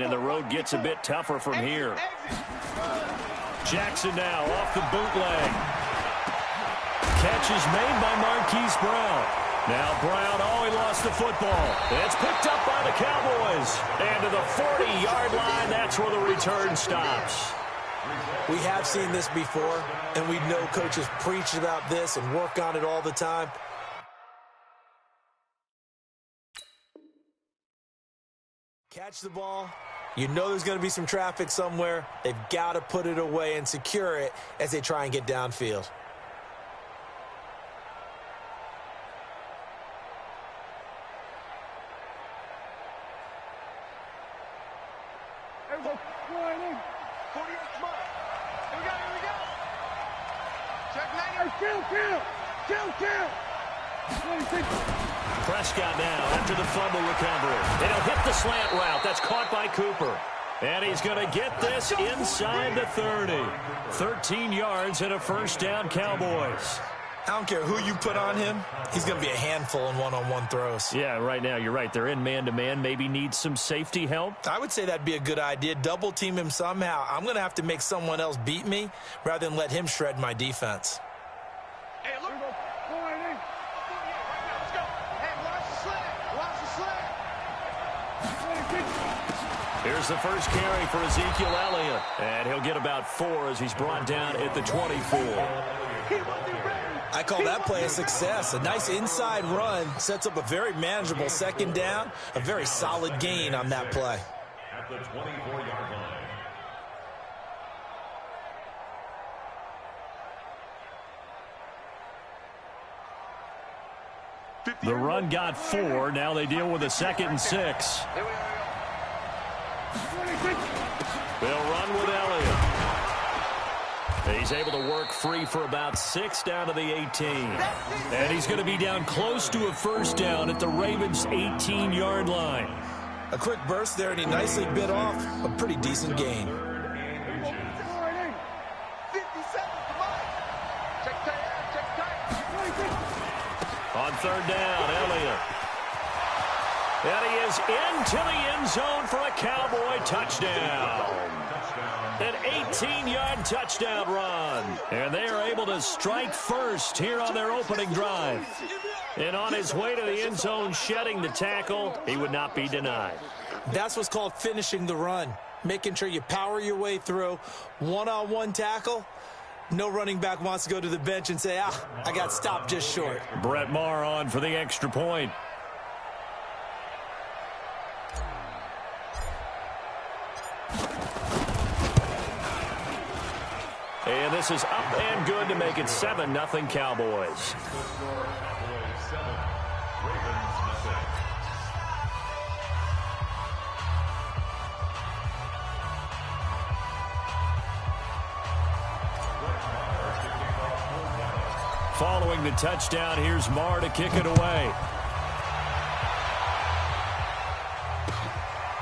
and the road gets a bit tougher from here. Jackson now off the bootleg. Catch is made by Marquise Brown. Now Brown, he lost the football. It's picked up by the Cowboys. And to the 40-yard line, that's where the return stops. We have seen this before, and we know coaches preach about this and work on it all the time. Catch the ball. You know there's going to be some traffic somewhere. They've got to put it away and secure it as they try and get downfield. Prescott now after the fumble recovery. And he'll hit the slant route. That's caught by Cooper. And he's going to get this inside the 30. 13 yards and a first down, Cowboys. I don't care who you put on him. He's going to be a handful in one-on-one throws. Yeah, right now, you're right. They're in man-to-man. Maybe need some safety help. I would say that'd be a good idea. Double team him somehow. I'm going to have to make someone else beat me rather than let him shred my defense. Hey, look. Let's go. Hey, watch the slant. Watch the slant. Here's the first carry for Ezekiel Elliott. And he'll get about 4 as he's brought down at the 24. I call that play a success. A nice inside run sets up a very manageable second down. A very solid gain on that play. At the 24-yard line. The run got 4. Now they deal with a 2nd and 6. They'll run with Elliott. He's able to work free for about 6 down to the 18. And he's going to be down close to a first down at the Ravens' 18-yard line. A quick burst there, and he nicely bit off a pretty decent gain. On third down, Elliott. And he is into the end zone for a Cowboy touchdown. An 18-yard touchdown run. And they are able to strike first here on their opening drive. And on his way to the end zone, shedding the tackle, he would not be denied. That's what's called finishing the run. Making sure you power your way through. One-on-one tackle. No running back wants to go to the bench and say, I got stopped just short. Brett Maher on for the extra point. And this is up and good to make it 7-0 Cowboys. Following the touchdown, here's Maher to kick it away.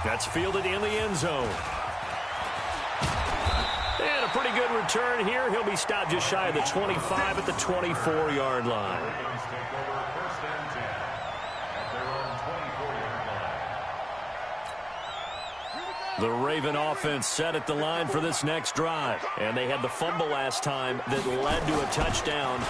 That's fielded in the end zone. And a pretty good return here. He'll be stopped just shy of the 25 at the 24-yard line. The Raven offense set at the line for this next drive. And they had the fumble last time that led to a touchdown.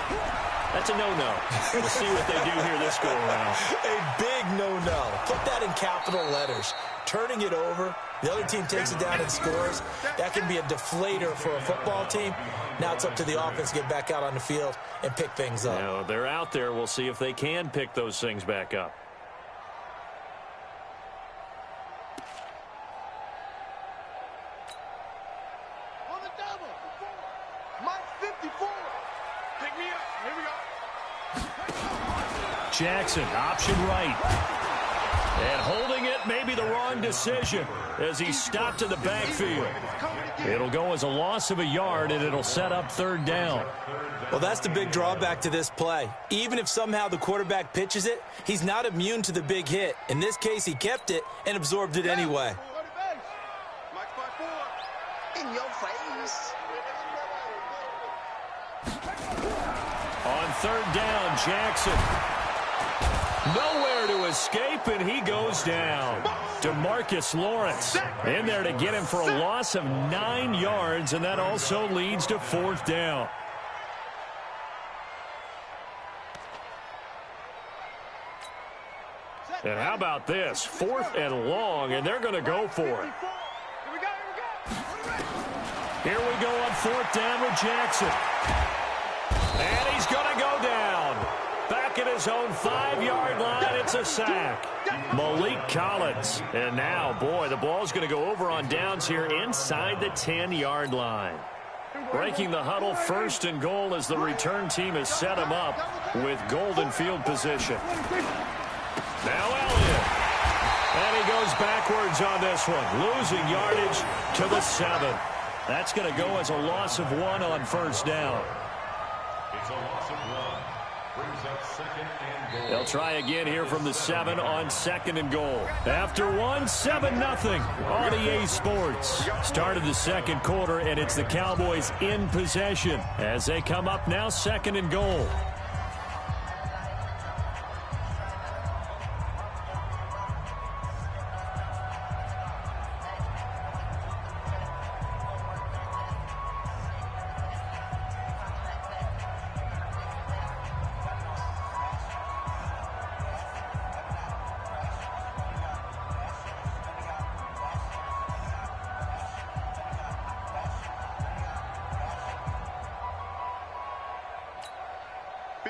That's a no-no. We'll see what they do here this go-around. A big no-no. Put that in capital letters. Turning it over, the other team takes it down and scores. That can be a deflator for a football team. Now it's up to the offense to get back out on the field and pick things up. Now, they're out there. We'll see if they can pick those things back up. On the double. Mike 54. Pick me up. Here we go. Jackson, option right. And holding it may be the wrong decision as he stopped in the backfield. It'll go as a loss of a yard, and it'll set up third down. Well, that's the big drawback to this play. Even if somehow the quarterback pitches it, he's not immune to the big hit. In this case, he kept it and absorbed it anyway. Mike 54. In your face. On third down, Jackson. Nowhere to escape, and he goes down. DeMarcus Lawrence in there to get him for a loss of 9 yards, and that also leads to 4th down. And how about this? 4th and long, and they're going to go for it. Here we go on 4th down with Jackson. And he's going to go down. Back at his own 5-yard line, it's a sack. Malik Collins. And now, boy, the ball's going to go over on downs here inside the 10-yard line. Breaking the huddle, 1st and goal as the return team has set him up with golden field position. Now Elliott. And he goes backwards on this one, losing yardage to the 7. That's going to go as a loss of 1 on 1st down. It's a loss of 1. Brings up 2nd and goal. They'll try again here from the 7 on 2nd and goal. After 1, 7-0 on EA Sports. Started the 2nd quarter, and it's the Cowboys in possession as they come up now 2nd and goal.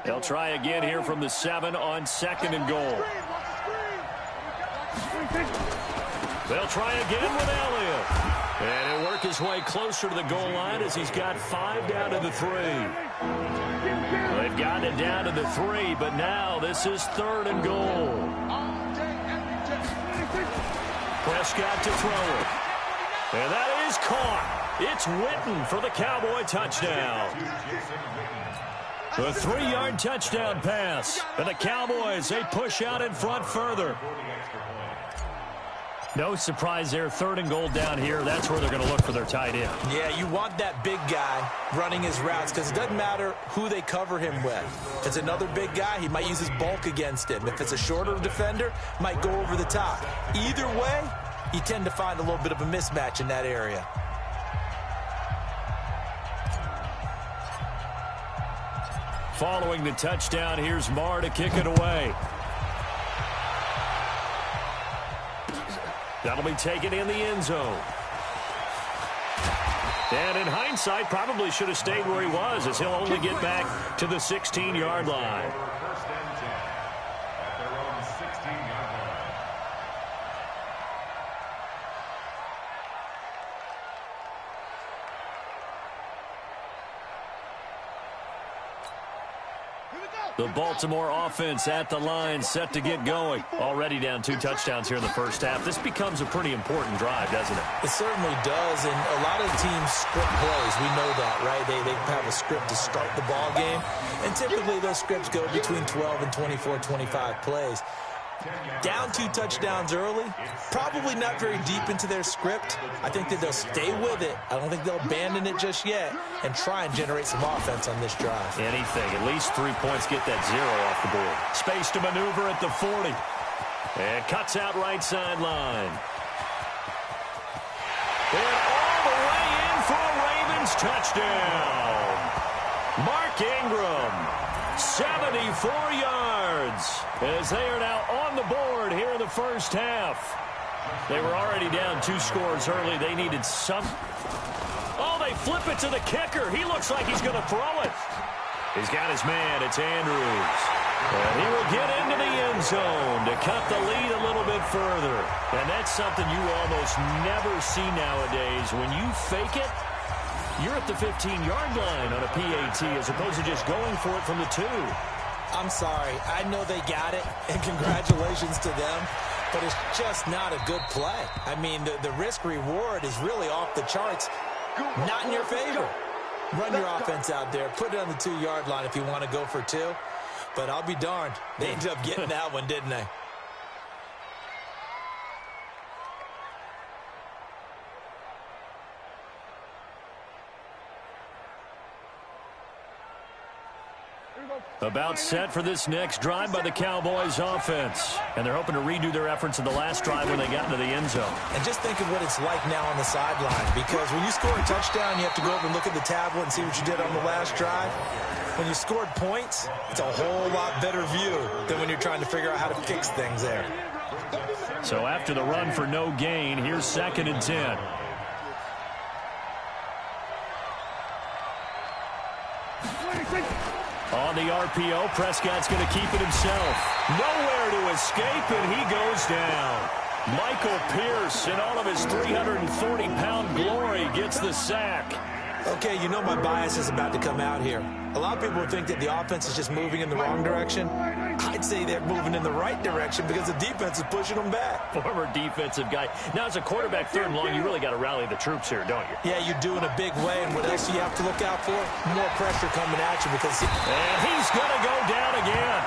They'll try again here from the 7 on 2nd and goal. They'll try again with Elliott. And he'll work his way closer to the goal line as he's got 5 down to the 3. They've gotten it down to the 3, but now this is 3rd and goal. Prescott to throw it. And that is caught. It's Witten for the Cowboy touchdown. The 3-yard touchdown pass. And the Cowboys, they push out in front further. No surprise there. 3rd and goal down here. That's where they're going to look for their tight end. Yeah, you want that big guy running his routes because it doesn't matter who they cover him with. If it's another big guy, he might use his bulk against him. If it's a shorter defender, might go over the top. Either way, you tend to find a little bit of a mismatch in that area. Following the touchdown, here's Marr to kick it away. That'll be taken in the end zone. And in hindsight, probably should have stayed where he was as he'll only get back to the 16-yard line. First and 10 at their own 16-yard line. The Baltimore offense at the line, set to get going. Already down 2 touchdowns here in the first half. This becomes a pretty important drive, doesn't it? It certainly does, and a lot of teams script plays. We know that, right? They have a script to start the ball game, and typically those scripts go between 12 and 24, 25 plays. Down 2 touchdowns early, probably not very deep into their script. I think that they'll stay with it. I don't think they'll abandon it just yet and try and generate some offense on this drive. Anything, at least 3 points, get that 0 off the board. Space to maneuver at the 40. And cuts out right sideline. And all the way in for a Ravens touchdown. Mark Ingram, 74 yards, as they are now on the board here in the first half. They were already down 2 scores early. They needed some. Oh, they flip it to the kicker. He looks like he's going to throw it. He's got his man. It's Andrews. And he will get into the end zone to cut the lead a little bit further. And that's something you almost never see nowadays. When you fake it, you're at the 15-yard line on a PAT as opposed to just going for it from the 2. I'm sorry. I know they got it, and congratulations to them, but it's just not a good play. I mean, the risk-reward is really off the charts, not in your favor. Run your offense out there. Put it on the 2-yard line if you want to go for 2, but I'll be darned. They ended up getting that one, didn't they? About set for this next drive by the Cowboys offense. And they're hoping to redo their efforts in the last drive when they got into the end zone. And just think of what it's like now on the sideline, because when you score a touchdown, you have to go over and look at the tablet and see what you did on the last drive. When you scored points, it's a whole lot better view than when you're trying to figure out how to fix things there. So after the run for no gain, here's 2nd and 10. On the RPO, Prescott's going to keep it himself. Nowhere to escape, and he goes down. Michael Pierce, in all of his 340-pound glory, gets the sack. Okay, you know my bias is about to come out here. A lot of people would think that the offense is just moving in the wrong direction. I'd say they're moving in the right direction because the defense is pushing them back. Former defensive guy. Now, as a quarterback 3rd and long, you really got to rally the troops here, don't you? Yeah, you do in a big way. And what else do you have to look out for? More pressure coming at you because... And he's going to go down again.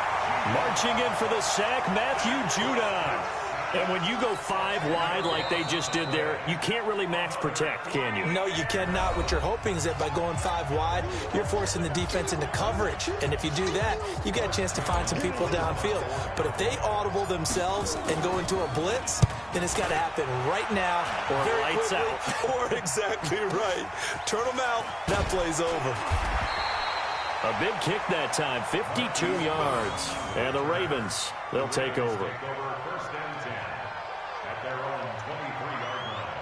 Marching in for the sack, Matthew Judon. And when you go 5 wide like they just did there, you can't really max protect, can you? No, you cannot. What you're hoping is that by going 5 wide, you're forcing the defense into coverage. And if you do that, you get a chance to find some people downfield. But if they audible themselves and go into a blitz, then it's got to happen right now. Or lights out. Or exactly right. Turn them out. That play's over. A big kick that time, 52 yards. And the Ravens, they'll take over. First and 10 at their own 23-yard line.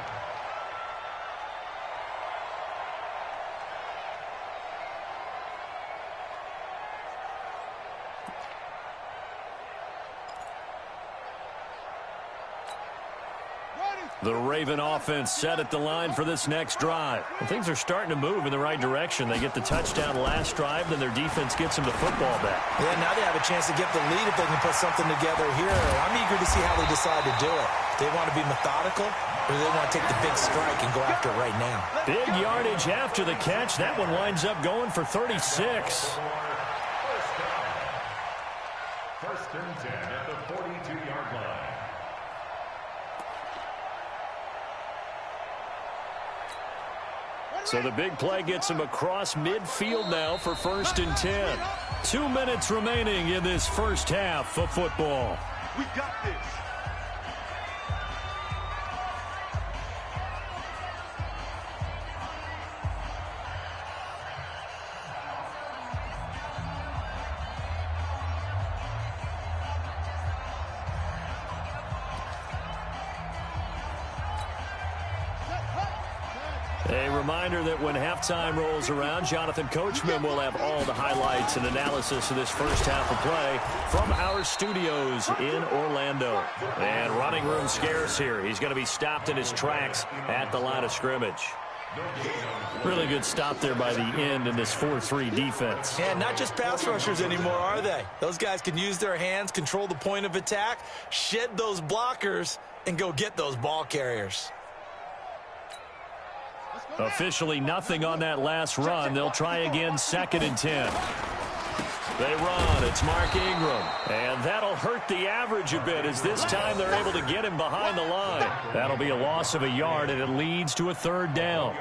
The Raven offense set at the line for this next drive. And things are starting to move in the right direction. They get the touchdown last drive, then their defense gets them the football back. Yeah, now they have a chance to get the lead if they can put something together here. I'm eager to see how they decide to do it. They want to be methodical, or they want to take the big strike and go after it right now. Big yardage after the catch. That one winds up going for 36. First and 10 at the 42-yard line. So the big play gets him across midfield now for 1st and 10. 2 minutes remaining in this first half of football. We got this. A reminder that when halftime rolls around, Jonathan Coachman will have all the highlights and analysis of this first half of play from our studios in Orlando. And running room scarce here. He's going to be stopped in his tracks at the line of scrimmage. Really good stop there by the end in this 4-3 defense. And not just pass rushers anymore, are they? Those guys can use their hands, control the point of attack, shed those blockers, and go get those ball carriers. Officially nothing on that last run. They'll try again 2nd and 10. They run. It's Mark Ingram. And that'll hurt the average a bit as this time they're able to get him behind the line. That'll be a loss of a yard, and it leads to a 3rd down.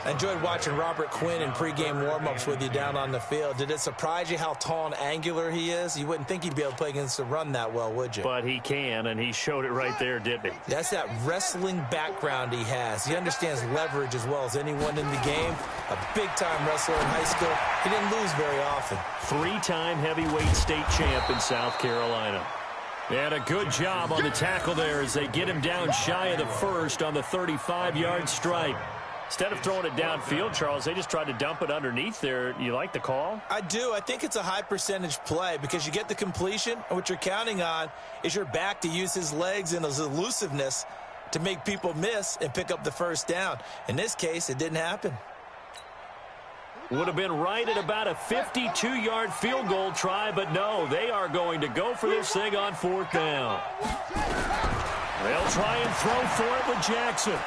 I enjoyed watching Robert Quinn in pregame warm-ups with you down on the field. Did it surprise you how tall and angular he is? You wouldn't think he'd be able to play against the run that well, would you? But he can, and he showed it right there, didn't he? That's that wrestling background he has. He understands leverage as well as anyone in the game. A big-time wrestler in high school. He didn't lose very often. 3-time heavyweight state champ in South Carolina. And a good job on the tackle there as they get him down shy of the first on the 35-yard stripe. Instead of throwing it downfield, Charles, they just tried to dump it underneath there. You like the call? I do. I think it's a high-percentage play because you get the completion, and what you're counting on is your back to use his legs and his elusiveness to make people miss and pick up the first down. In this case, it didn't happen. Would have been right at about a 52-yard field goal try, but no, they are going to go for this thing on 4th down. They'll try and throw for it with Jackson.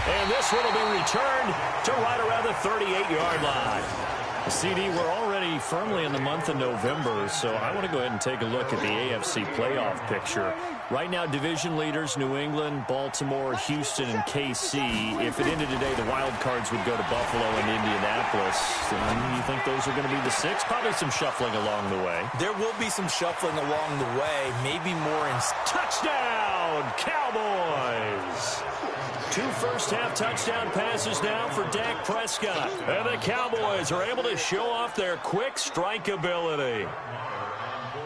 And this one will be returned to right around the 38-yard line. CD, we're already already firmly in the month of November, so I want to go ahead and take a look at the AFC playoff picture. Right now, division leaders, New England, Baltimore, Houston, and KC. If it ended today, the wild cards would go to Buffalo and Indianapolis. You think those are going to be the 6? Probably some shuffling along the way. There will be some shuffling along the way, maybe more in... Touchdown, Cowboys! 2 first-half touchdown passes now for Dak Prescott. And the Cowboys are able to show off their quick strike ability.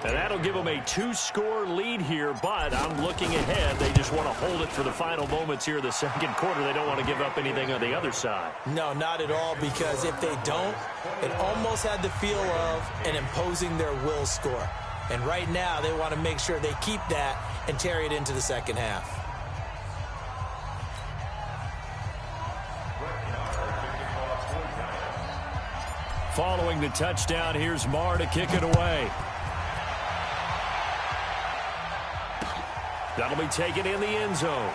And that'll give them a 2-score lead here, but I'm looking ahead. They just want to hold it for the final moments here of the second quarter. They don't want to give up anything on the other side. No, not at all, because if they don't, it almost had the feel of an imposing their will score. And right now, they want to make sure they keep that and carry it into the second half. Following the touchdown, here's Marr to kick it away. That'll be taken in the end zone.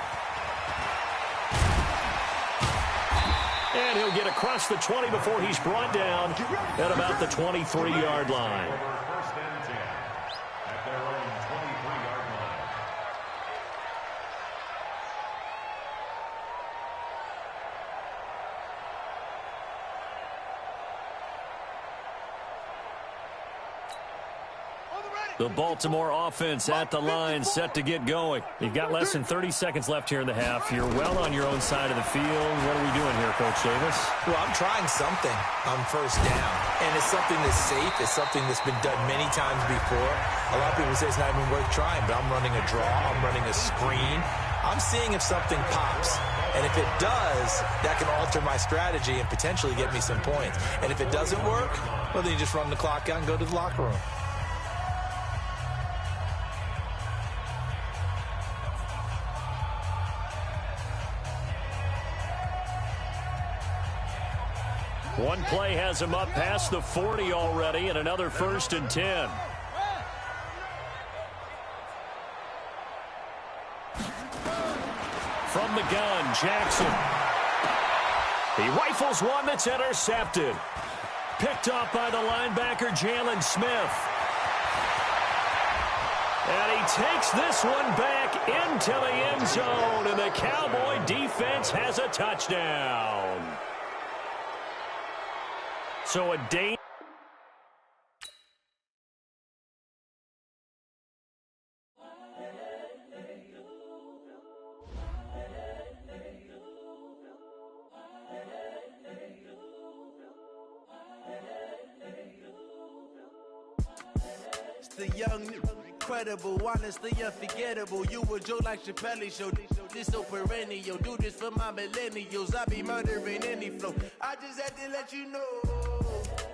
And he'll get across the 20 before he's brought down at about the 23-yard line. First and 10 at their own 23-yard line. The Baltimore offense at the line, set to get going. You've got less than 30 seconds left here in the half. You're well on your own side of the field. What are we doing here, Coach Davis? Well, I'm trying something on first down, and it's something that's safe. It's something that's been done many times before. A lot of people say it's not even worth trying, but I'm running a draw. I'm running a screen. I'm seeing if something pops. And if it does, that can alter my strategy and potentially get me some points. And if it doesn't work, well, then you just run the clock out and go to the locker room. One play has him up past the 40 already, and another 1st and 10. From the gun, Jackson. He rifles one that's intercepted. Picked off by the linebacker, Jalen Smith. And he takes this one back into the end zone, and the Cowboy defense has a touchdown. So a danger. It's the young, incredible, honestly unforgettable. You a Joe like Chappelle show. This so perennial. Do this for my millennials. I be murdering any flow. I just had to let you know.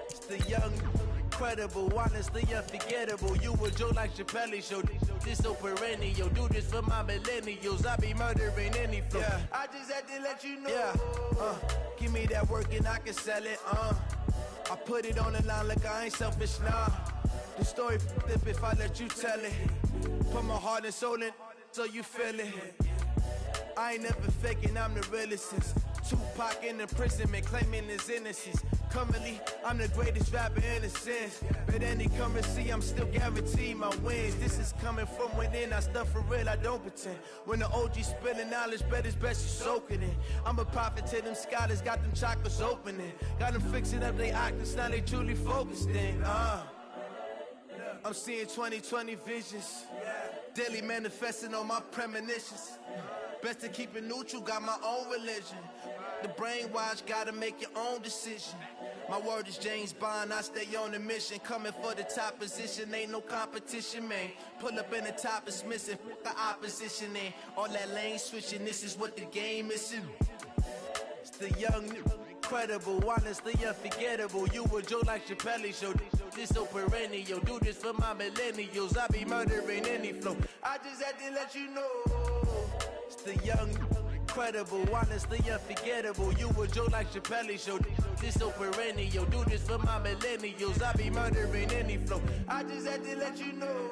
It's the young, incredible, honestly unforgettable. You a Joe like Chappelle show. This so perennial. Do this for my millennials. I be murdering any flow. Yeah. I just had to let you know. Yeah. Give me that work and I can sell it. I put it on the line like I ain't selfish, nah. The story flip if I let you tell it. Put my heart and soul in so you feel it. I ain't never faking, I'm the realest since Tupac in imprisonment, claiming his innocence. Currently, I'm the greatest rapper in a sense. But any currency, I'm still guaranteed my wins. This is coming from within, I stuff for real, I don't pretend. When the OG spilling knowledge, bet it's best you soak it in. I'm a prophet to them scholars, got them chakras opening. Got them fixing up their octaves, now they truly focused in. I'm seeing 2020 visions. Daily manifesting on my premonitions. Best to keep it neutral, got my own religion. The brainwash, gotta make your own decision. My word is James Bond, I stay on a mission. Coming for the top position, ain't no competition, man. Pull up in the top, it's missing, the opposition in. All that lane switching, this is what the game is. It's the young, incredible, honestly unforgettable. You a Joe like Chappelle show. This so perennial. Do this for my millennials. I be murdering any flow. I just had to let you know. It's the young, incredible, honestly unforgettable. You a Joe like Chappelle show. This so perennial. Do this for my millennials. I be murdering any flow. I just had to let you know.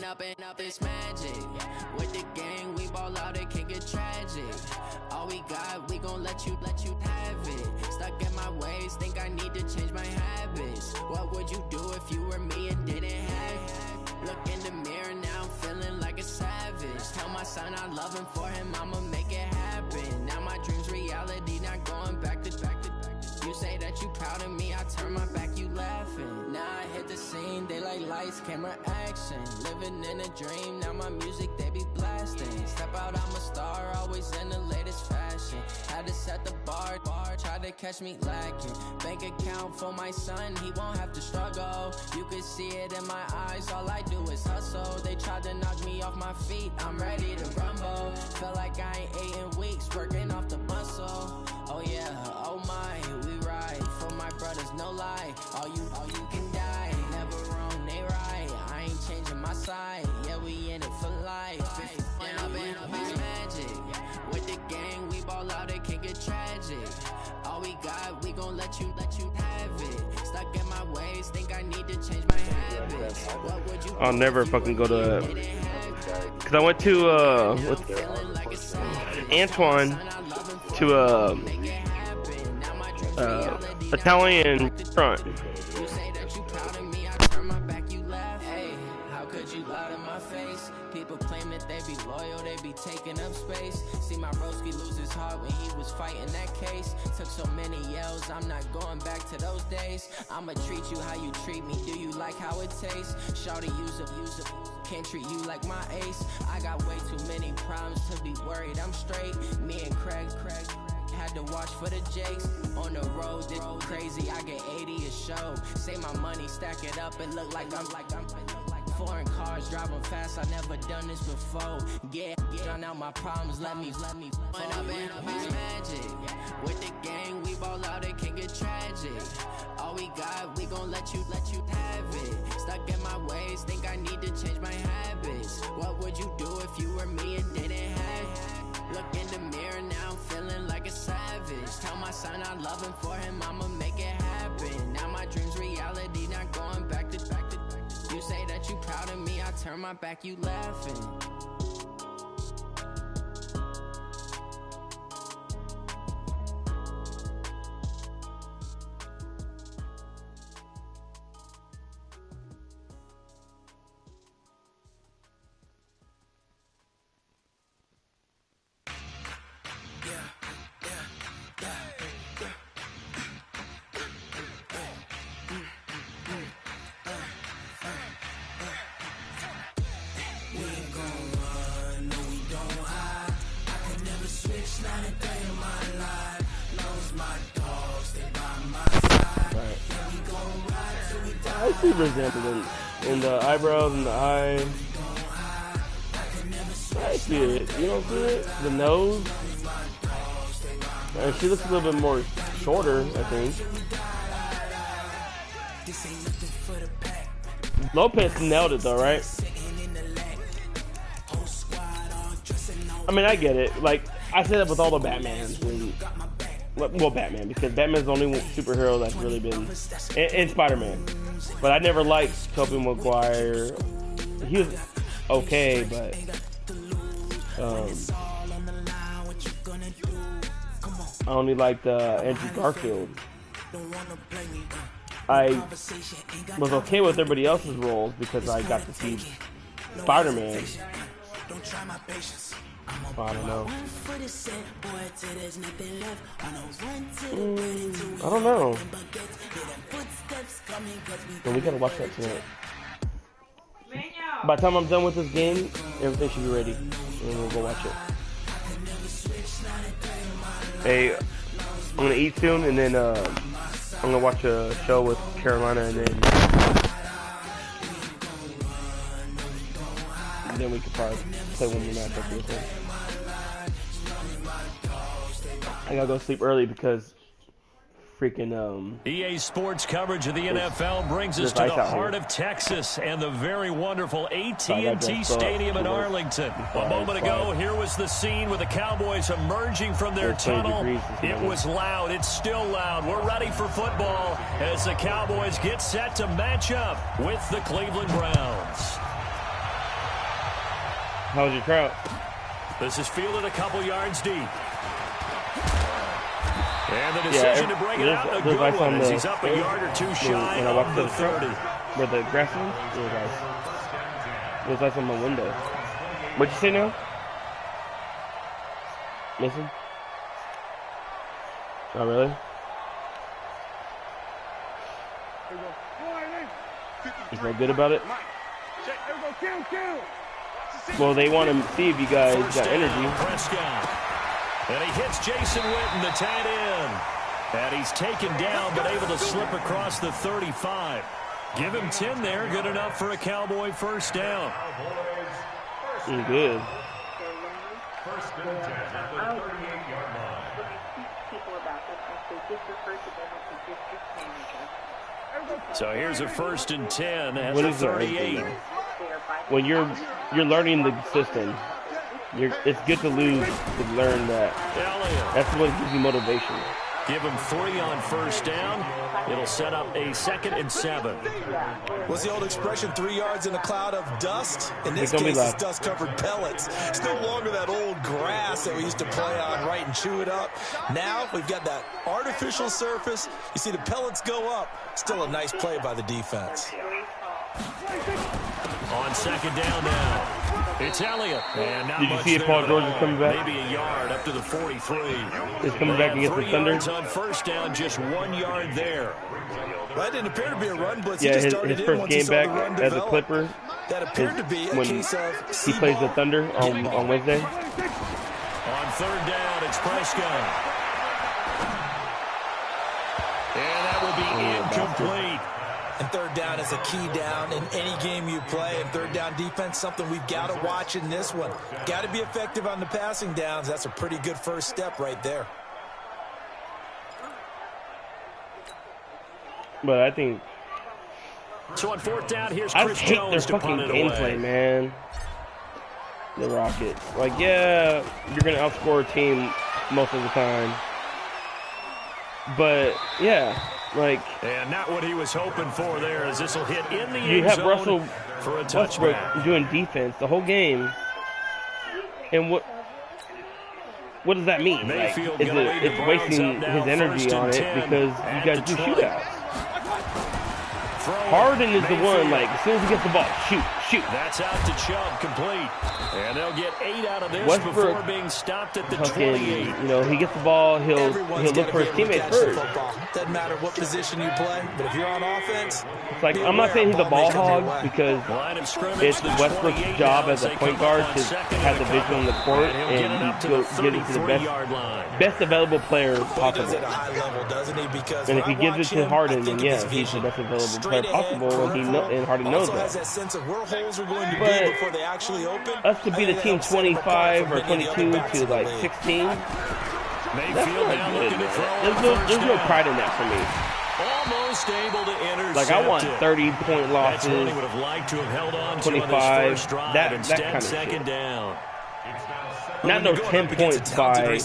Up and up is magic. With the gang, we ball out, it can get tragic. All we got, we gon' let you have it. Stuck in my ways, think I need to change my habits. What would you do if you were me and didn't have it? Look in the mirror, now I'm feeling like a savage. Tell my son I love him, for him I'ma make it happen. Now my dream's reality, not going back to. You say that you proud of me, I turn my back, you laughing. Now I hit the scene, they like lights, camera, action. Living in a dream, now my music, they be blasting. Step out, I'm a star, always in the latest fashion. Had to set the bar, try to catch me lacking. Bank account for my son, he won't have to struggle. You can see it in my eyes, all I do is hustle. They tried to knock me off my feet, I'm ready to rumble. Felt like I ain't ate in weeks, working off the muscle. Oh yeah, oh my, we ride for my brothers, no lie. All you can die, never wrong, they right. I ain't changing my side, yeah, we in it for life. If up is magic. With the gang, we ball out, it can get tragic. All we got, we gon' let you have it. Stuck in my ways, think I need to change my habits. What would you I'll never fucking go to, cause I went to with Antoine to Italian restaurant. People claim that they be loyal, they be taking up space. See my broski lose his heart when he was fighting that case. Took so many yells, I'm not going back to those days. I'ma treat you how you treat me, do you like how it tastes? Shawty, use it, can't treat you like my ace. I got way too many problems to be worried, I'm straight. Me and Craig had to watch for the Jakes. On the road, this crazy, I get 80 a show. Say my money, stack it up, it look like I'm foreign cars, driving fast, I never done this before. Yeah, drown out my problems, let me up and up is magic. With the gang, we ball out, it can get tragic. All we got, we gon' let you have it. Stuck in my ways, think I need to change my habits. What would you do if you were me and didn't have it? Look in the mirror, now I'm feeling like a savage. Tell my son I love him, for him I'ma make it happen. Now my dream's reality, not going back to. You say that you proud of me, I turn my back, you laughing. I see resemblance in the eyebrows and the eye. I see it. You don't see it? The nose. And she looks a little bit more shorter, I think. Lopez nailed it though, right? I mean, I get it. Like, I say that with all the Batmans. Well, Batman, because Batman's the only superhero that's really been... And Spider-Man. But I never liked Tobey Maguire. He was okay, but... I only liked Andrew Garfield. I was okay with everybody else's roles because I got to see Spider-Man. I don't know. I don't know. Well, we gotta watch that tonight. By the time I'm done with this game, everything should be ready, and we'll go watch it. Hey, I'm gonna eat soon, and then I'm gonna watch a show with Carolina, and then we could probably play one more match after this one. I gotta go sleep early because freaking EA Sports coverage of the NFL brings us to the heart of Texas and the very wonderful AT&T Stadium in Arlington. A moment ago, here was the scene with the Cowboys emerging from their tunnel. It was loud. It's still loud. We're ready for football as the Cowboys get set to match up with the Cleveland Browns. How's your crowd? This is fielded a couple yards deep. And the decision to bring it out, a good one as he's up a yard or two shy of the 30. Where the grass is? It was like on my window. What'd you say now? Mason? Oh, really? You feel good about it? Well, they want to see if you guys got energy. Prescott. And he hits Jason Witten, the tight end. And he's taken down, but able to slip across the 35. Give him 10 there. Good enough for a Cowboy first down. Good. First and 10 at the 38-yard line. So here's a first and 10 at the 38. When you're learning the system, it's good to lose to learn that. That's what gives you motivation. Give him 3 on first down. It'll set up a 2nd and 7. What's the old expression, 3 yards in a cloud of dust? In this case, it's dust-covered pellets. It's no longer that old grass that we used to play on, right, and chew it up. Now we've got that artificial surface. You see the pellets go up. Still a nice play by the defense. On 2nd down now. It's Elliott. And did you see if Paul George is coming back? Maybe a yard up to the 43. He's coming back against the Thunder. 3 yards on first down, just 1 yard there. Well, that didn't appear to be a run blitz. Yeah, his first game back as a Clipper. That appeared to be a case of he plays the Thunder on Wednesday. On 3rd down, it's Prescott. And that will be incomplete. And 3rd down is a key down in any game you play. And 3rd down defense, something we've got to watch in this one. Got to be effective on the passing downs. That's a pretty good first step right there. But I think... So on 4th down, here's Chris Jones to punt it away. I hate their fucking gameplay, man. The Rockets. Like, yeah, you're going to outscore a team most of the time. But, yeah... Like, and not what he was hoping for there, as this will hit in the you end have zone Russell for a Westbrook touchback. Doing defense the whole game, and what does that mean? Like, it's wasting his energy on it because you guys do shootouts. Harden is the one, like, as soon as he gets the ball, shoot. That's out to Chubb, complete. And they'll get 8 out of this Westbrook, before being stopped at the 28. You know, he gets the ball, he'll look for his teammates first. Doesn't matter what position you play, but if you're on offense, it's like, I'm not saying he's a ball hog because it's Westbrook's job as a point guard to have the vision on the court and go get it to the best available player possible. And if he gives it to Harden, then yeah, he's the best available player possible, and Harden knows that. But us to be the team 25 or 22 to like 16, that's not good, man. There's no pride in that for me. Almost able to intercept. Like, I want 30-point losses, That's what he would have liked to have held on 25, to first drive. that Instead, kind of 2nd shit. down. Not no 10 points by.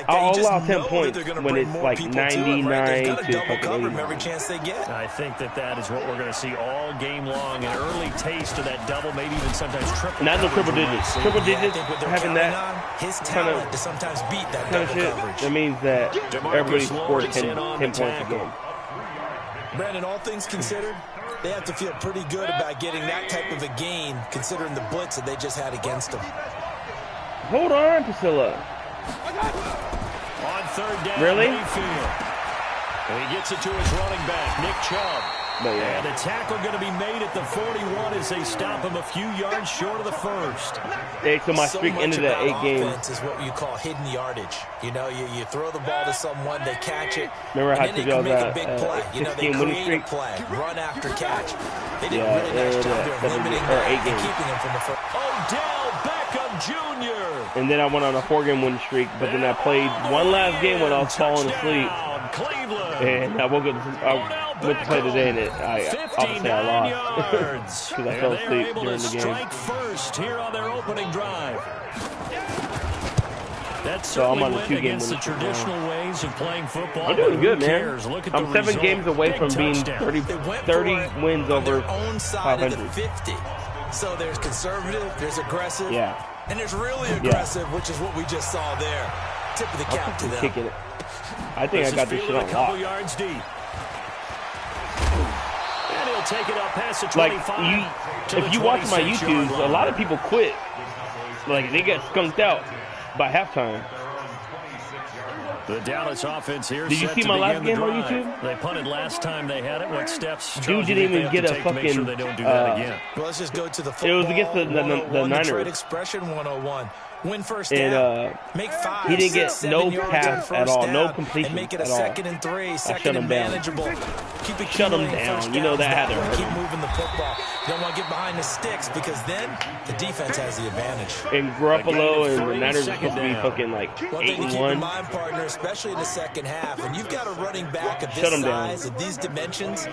I'll allow 10 points when it's like 99 to fucking 80. Every chance they get. I think that is what we're going to see all game long. An early taste of that double, maybe even sometimes triple. Not no triple digits. Triple digits, having that his kind talent to sometimes beat that of shit, that means that everybody scores 10 points a game. Brandon, all things considered, they have to feel pretty good about getting that type of a gain, considering the blitz that they just had against them. Hold on, Priscilla. On 3rd down, really? Mayfield. And he gets it to his running back, Nick Chubb. But yeah. And the tackle going to be made at the 41 as they stop him a few yards short of the first. Hey, so my streak ended at 8 games. Offense is what you call hidden yardage. You know, you throw the ball to someone, they catch it, remember and how then they to can make a that big play. You know, they create a play, run after catch. They did a really nice job there limiting that and keeping him from the first. Odell Beckham Jr. And then I went on a 4-game win streak, but then I played one last game when I was falling asleep. Cleveland. And I woke up. I went to play today, and obviously I lost because I fell asleep during the game. Strike first here on their opening drive. That's So I'm on the went 2-game against the winning streak traditional now. ways of playing football. I'm doing good, man. Look at I'm the 7 games away from being 30 wins over 500. 50. So there's conservative, there's aggressive, Yeah. and there's really aggressive, which is what we just saw there. Tip of the cap to them. Kicking it. I think I got this shit on a couple lock. yards deep. And he'll take it up past the Like 25. if you watch my YouTube, a lot of people quit. Like they get skunked out by halftime. The Dallas offense here. Did you see my last game on YouTube? They punted last time they had it. What steps? Dude didn't even get a fucking. Sure they don't do that again. Well, let's just go to the football. It was against the Niners. Niners. Expression 101. Win first And down. Make 5. he didn't get 6, no 7 yards pass on at first all, no down, completion and make it a at all. 2nd and 3, I second shut him and down. manageable. Keep it Shut him accumulating down. first You know that downs had to way. hurt Keep him. moving the football. You don't want to get behind the sticks because then the defense has the advantage. And Garoppolo and the Niners are supposed to be fucking like One thing to keep in 8-1. mind, partner, especially in the second half, and you've got a running back of this Shut him down. size, of these dimensions.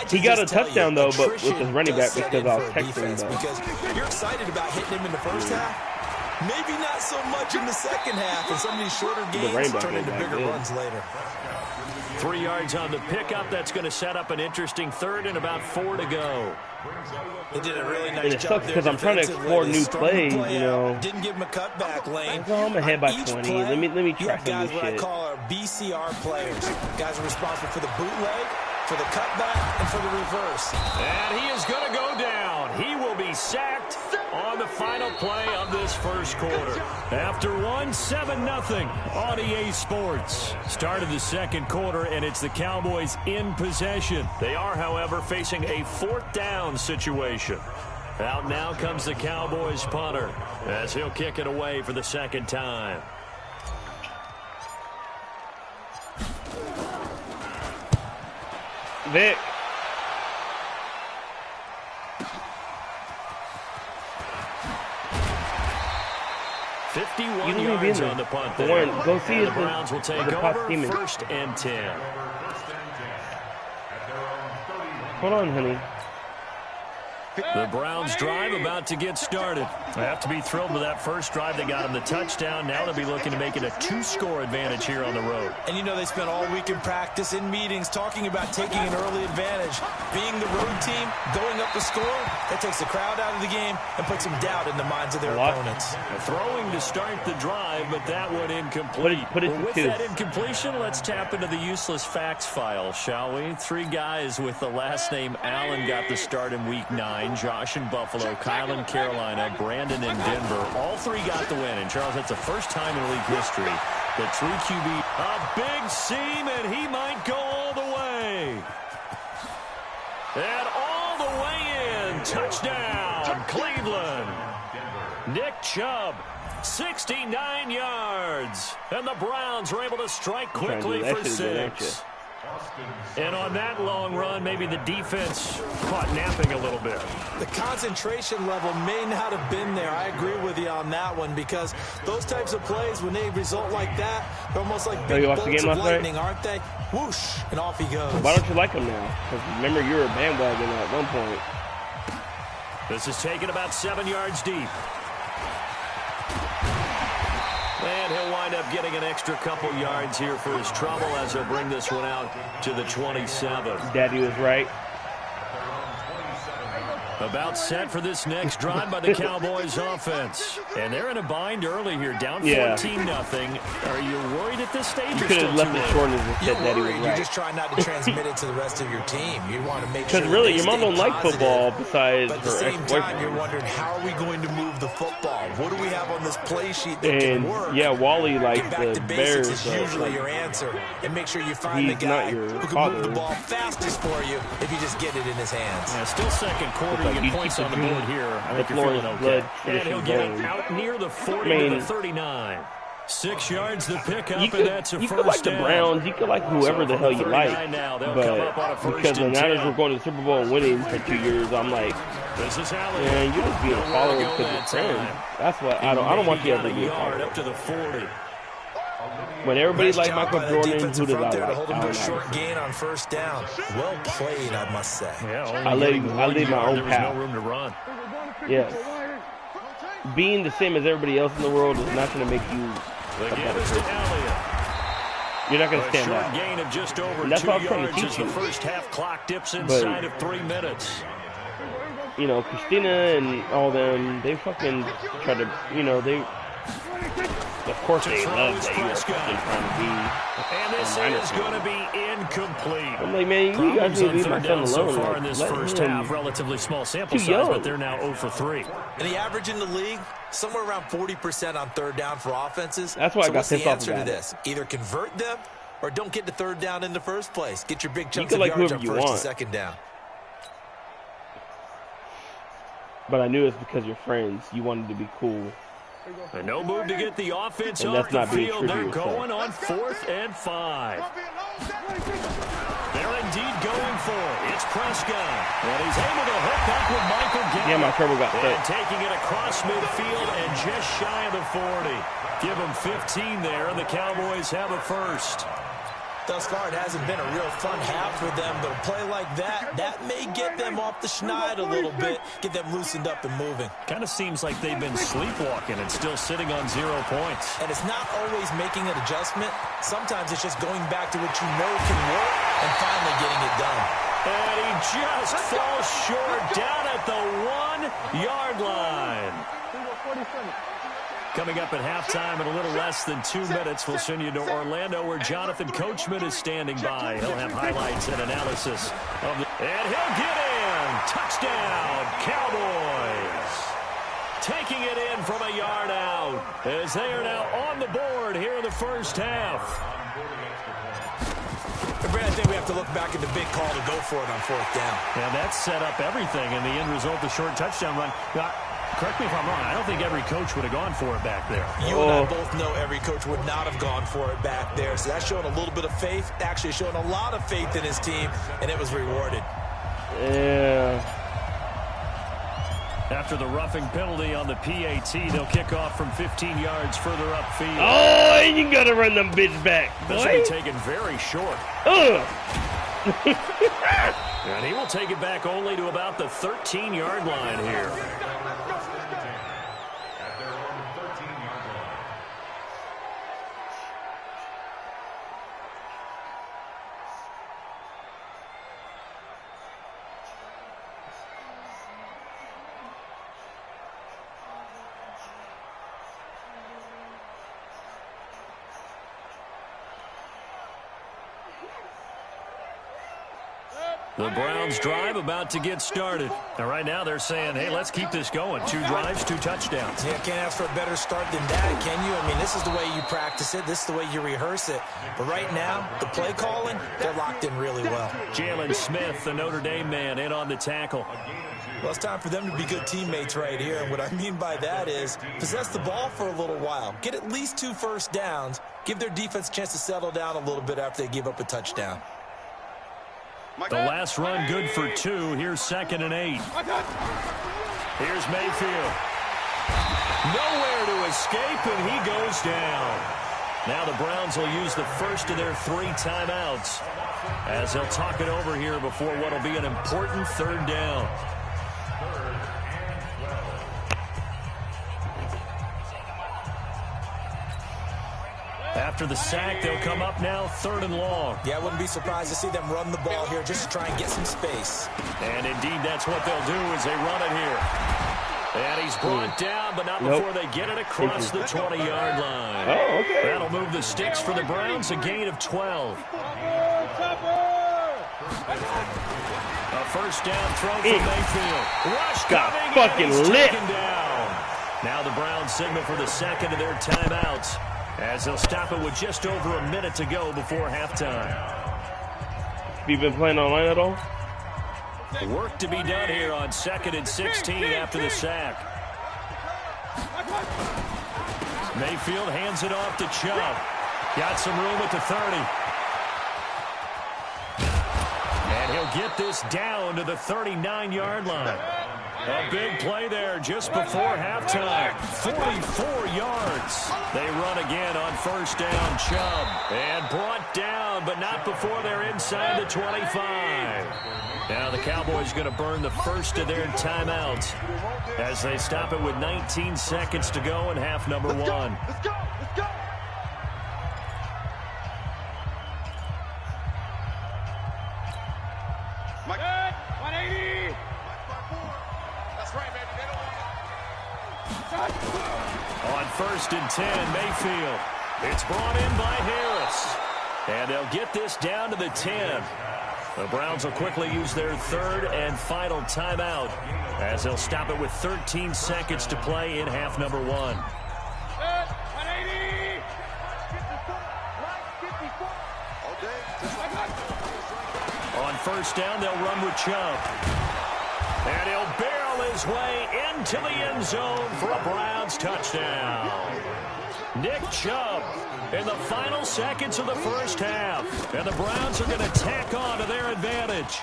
He got a touchdown though, but with his running back because I was texting him. Because you're excited about hitting him in the first half. Maybe not so much in the second half, and some of these shorter games turn into bigger runs later. 3 yards on the pickup. That's going to set up an interesting 3rd and about 4 to go. They did a really nice And it sucks because I'm trying to explore new plays, you know. Didn't give him a cutback lane. So I'm ahead by 20. Let me try some guys new what I shit. call our BCR players. Guys are responsible for the bootleg, for the cutback, and for the reverse. And he is going to go down. He will be sacked on the final play of this first quarter. After 7-0 on EA Sports. Start of the second quarter, and it's the Cowboys in possession. They are, however, facing a 4th down situation. Out now comes the Cowboys punter as he'll kick it away for the second time. Vic. You don't even be in yards there. on the punt But there. Warren, go see And if the Browns will take the pot over steaming. 1st and 10. Hold on, honey. The Browns drive about to get started. They have to be thrilled with that first drive. They got them the touchdown. Now they'll be looking to make it a 2-score advantage here on the road. And you know they spent all week in practice, in meetings, talking about taking an early advantage. Being the road team, going up the score, that takes the crowd out of the game and puts some doubt in the minds of their opponents. Throwing to start the drive, but that one incomplete. With that incompletion, let's tap into the useless facts file, shall we? 3 guys with the last name Allen got the start in Week 9. Josh in Buffalo, Kyle in Carolina, Brandon in Denver. All 3 got the win. And, Charles, that's the first time in league history that 3 QB. A big seam, and he might go all the way. And all the way in. Touchdown, Cleveland. Nick Chubb, 69 yards. And the Browns were able to strike quickly for 6. And on that long run, maybe the defense caught napping a little bit. The concentration level may not have been there. I agree with you on that one because those types of plays, when they result like that, they're almost like big bolts of lightning, aren't they? Whoosh, and off he goes. Why don't you like him now? Because remember, you were a bandwagon at one point. This is taken about 7 yards deep. And he'll wind up getting an extra couple yards here for his trouble as he'll bring this one out to the 27. Daddy was right. About set for this next drive by the Cowboys offense. And they're in a bind early here, down 14-0. Are you worried at this stage? You could have left it short and just said Daddy was right. You're just trying not to transmit it to the rest of your team. You want to make sure. Because really, your mom don't like football besides her ex-boyfriend. But at the same time, you're wondering, how are we going to move the football? What do we have on this play sheet that can work? Yeah, Wally likes the Bears. Is usually your answer. And make sure you find the guy who can move the ball fastest for you if you just get it in his hands. Yeah, still second quarter. You get points on the board here. I think you're feeling okay. And he'll get it out near the 40 to the 39. 6 yards the pickup, and that's a first down. You could like the Browns. You could like whoever the hell you like. But because the Niners were going to the Super Bowl and winning for 2 years, I'm like, man, you're just being a follower because you're friends. That's what I don't want you to ever be a follower. Up to the 40. When everybody like Nice job Michael by the Jordan, defensive who does front I there to like? hold him I to a don't short like. gain on first down. Well played, I must say. Yeah, I only let getting my 1 yard. own There was path. no room to run. Yes. Being the same as everybody else in the world is not going to make you The a give better is to person. Elliott. You're not going to A stand short out. gain of just over And that's 2 what I'm trying to yards teach as the you. first half clock dips inside of 3 minutes. You know, Christina and all them, they fucking try to, you know, they, of course they love that you're fucking trying to be. And this is going to be incomplete. I'm like, man, you guys Problems need to on leave my third son down so alone. far Like, in this let first him- half. Relatively small sample Too size, young. but they're now 0 for 3. And the average in the league, somewhere around 40% on third down for offenses. That's why I so got what's the pissed off answer to about it. this? Either convert them or don't get to third down in the first place. Get your big chunks can of like yards whoever on you first and want. second down. But I knew it's because you're friends. You wanted to be cool. And no move to get the offense And off that's the not being field. true to They're yourself. going on 4th and 5. They're indeed going for it. It's Prescott. And he's able to hook up with Michael Gallup. Yeah, my turbo got And hurt. taking it across midfield and just shy of the 40. Give them 15 there, and the Cowboys have a first. Thus far, it hasn't been a real fun half for them, but a play like that may get them off the schneid a little bit, get them loosened up and moving. Kind of seems like they've been sleepwalking and still sitting on 0 points. And it's not always making an adjustment. Sometimes it's just going back to what you know can work and finally getting it done. And he just falls short down at the 1-yard line. Coming up at halftime in a little less than 2 minutes, we'll send you to Orlando where Jonathan Coachman is standing by. He'll have highlights and analysis of the... And he'll get in! Touchdown, Cowboys! Taking it in from a yard out as they are now on the board here in the first half. Brad, I think we have to look back at the big call to go for it on 4th down. And that set up everything in the end result, the short touchdown run. Now, correct me if I'm wrong, I don't think every coach would have gone for it back there. You and I both know every coach would not have gone for it back there. So that's showing a little bit of faith, actually showing a lot of faith in his team, and it was rewarded. Yeah. After the roughing penalty on the PAT, they'll kick off from 15 yards further upfield. Oh, and you gotta run them bitch back, This boy. will be taken very short. Ugh. And he will take it back only to about the 13-yard line here. The Browns drive about to get started. And right now they're saying, hey, let's keep this going. 2 drives, 2 touchdowns. Yeah, can't ask for a better start than that, can you? I mean, this is the way you practice it. This is the way you rehearse it. But right now, the play calling, they're locked in really well. Jalen Smith, the Notre Dame man, in on the tackle. Well, it's time for them to be good teammates right here. And what I mean by that is possess the ball for a little while. Get at least 2 first downs. Give their defense a chance to settle down a little bit after they give up a touchdown. The last run good for 2. Here's 2nd and 8. Here's Mayfield. Nowhere to escape, and he goes down. Now the Browns will use the first of their 3 timeouts as they'll talk it over here before what will be an important 3rd down. After the sack, they'll come up now 3rd and long. Yeah, I wouldn't be surprised to see them run the ball here just to try and get some space. And indeed, that's what they'll do as they run it here. And he's brought down, but not before they get it across the 20-yard line. Oh, okay. That'll move the sticks for the Browns, a gain of 12. A first down throw from Mayfield. Rush Got coming, fucking and he's lit. taken down. Now the Browns signal for the 2nd of their timeouts as they'll stop it with just over a minute to go before halftime. Have you been playing online at all? Work to be done here on 2nd and 16 after the sack. Mayfield hands it off to Chubb. Got some room at the 30. And he'll get this down to the 39-yard line. A big play there just before halftime. 44 yards. They run again on first down. Chubb. And brought down, but not before they're inside the 25. Now the Cowboys going to burn the first of their timeouts as they stop it with 19 seconds to go in half number one. Let's go. Let's go. Mike. 180. That's right, baby. They don't want On first and 10, Mayfield. It's brought in by Harris. And they'll get this down to the 10. The Browns will quickly use their third and final timeout as they'll stop it with 13 seconds to play in half number one. 180. On first down, they'll run with Chubb. And he'll barrel his way into the end zone for a Browns touchdown. Nick Chubb in the final seconds of the first half. And the Browns are going to tack on to their advantage.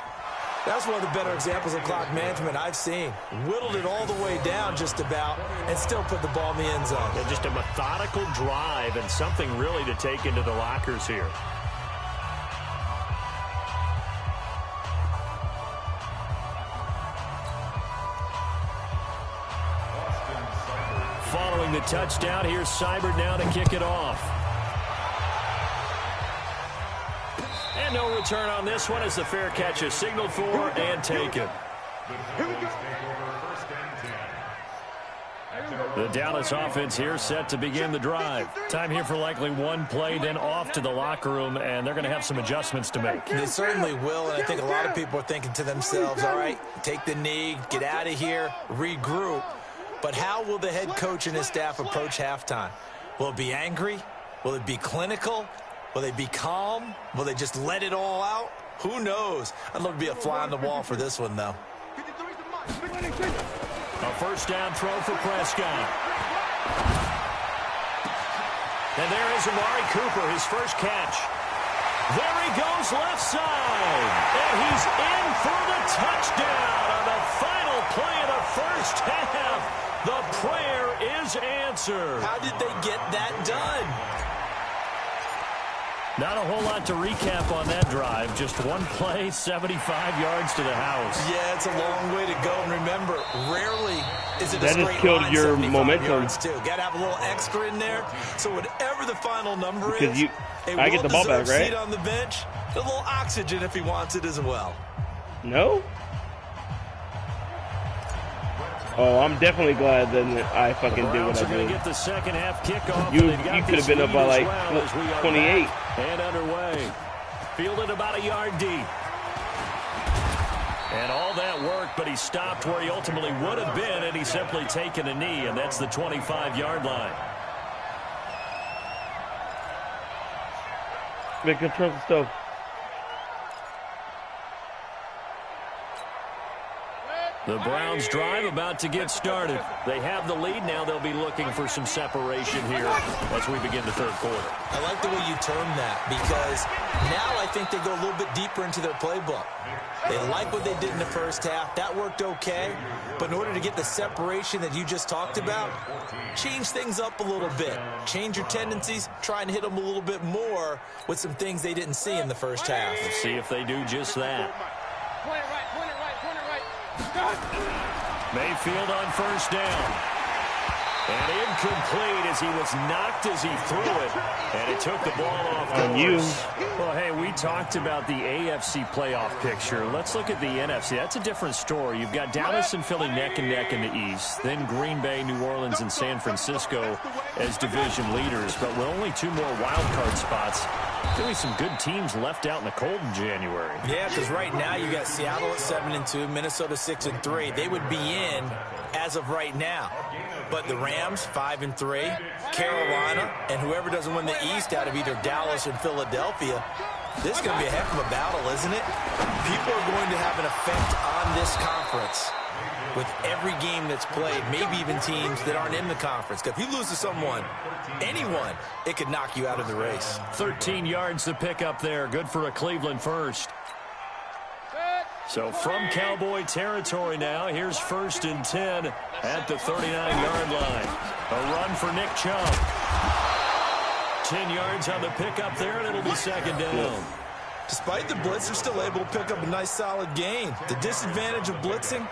That's one of the better examples of clock management I've seen. Whittled it all the way down just about and still put the ball in the end zone. And just a methodical drive and something really to take into the lockers here. Following the touchdown, here's Seibert now to kick it off. And no return on this one as the fair catch is signaled for and taken. The Dallas offense here set to begin the drive. Time here for likely one play, then off to the locker room, and they're going to have some adjustments to make. They certainly will, and I think a lot of people are thinking to themselves, all right, take the knee, get out of here, regroup. But how will the head coach and his staff approach halftime? Will it be angry? Will it be clinical? Will they be calm? Will they just let it all out? Who knows? I'd love to be a fly on the wall for this one, though. A first down throw for Prescott. And there is Amari Cooper, his first catch. There he goes left side. And he's in for the touchdown on the final play of the first half. The prayer is answered. How did they get that done? Not a whole lot to recap on that drive. Just one play, 75 yards to the house. Yeah, it's a long way to go. And remember, rarely is it a that straight just killed line, your 75 momentum. yards too. Got to have a little extra in there. So whatever the final number Because is, I get the ball back, right? seat on the bench, a little oxygen if he wants it as well. No? Oh, I'm definitely glad that I fucking did what I did. Get the second half kickoff. You could have been up by like 28. And underway. Fielded about a yard deep. And all that worked, but he stopped where he ultimately would have been, and he's simply taken a knee, and that's the 25-yard line. Make control the stove. The Browns drive about to get started. They have the lead. Now they'll be looking for some separation here as we begin the third quarter. I like the way you term that because now I think they go a little bit deeper into their playbook. They like what they did in the first half. That worked okay. But in order to get the separation that you just talked about, change things up a little bit. Change your tendencies. Try and hit them a little bit more with some things they didn't see in the first half. We'll see if they do just that. Point it right, point it right, point it right. Mayfield on first down. And incomplete as he was knocked as he threw it. And it took the ball off course. Well, hey, we talked about the AFC playoff picture. Let's look at the NFC. That's a different story. You've got Dallas and Philly neck and neck in the East. Then Green Bay, New Orleans, and San Francisco as division leaders. But with only two more wild card spots, really some good teams left out in the cold in January. Yeah, because right now you got Seattle at 7-2, Minnesota 6-3. They would be in as of right now. But the Rams 5-3, Carolina, and whoever doesn't win the East out of either Dallas or Philadelphia, this is going to be a heck of a battle, isn't it? People are going to have an effect on this conference with every game that's played, maybe even teams that aren't in the conference. Because if you lose to someone, anyone, it could knock you out of the race. 13 yards to pick up there. Good for a Cleveland first. So from Cowboy territory now, here's 1st and 10 at the 39-yard line. A run for Nick Chubb. 10 yards on the pickup there, and it'll be 2nd down. Despite the blitz, they're still able to pick up a nice, solid gain. The disadvantage of blitzing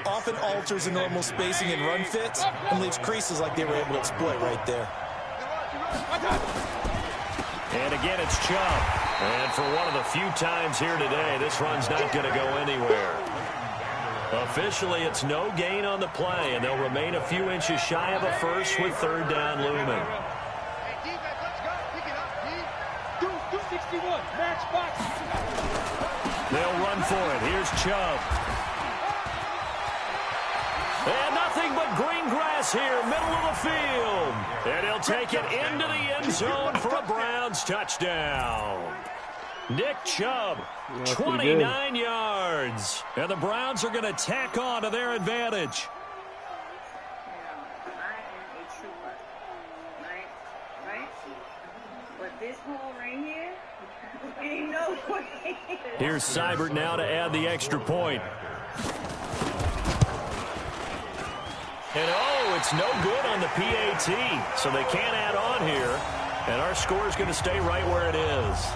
often alters the normal spacing and run fits and leaves creases like they were able to exploit right there. And again, it's Chubb. And for one of the few times here today, this run's not going to go anywhere. Officially, it's no gain on the play, and they'll remain a few inches shy of a first with 3rd down looming. They'll run for it. Here's Chubb. And nothing but green grass here, middle of the field. And he'll take it into the end zone for a Browns touchdown. Nick Chubb, 29 yards. And the Browns are going to tack on to their advantage. Here's Seibert now to add the extra point. And it's no good on the PAT, so they can't add on here. And our score is going to stay right where it is.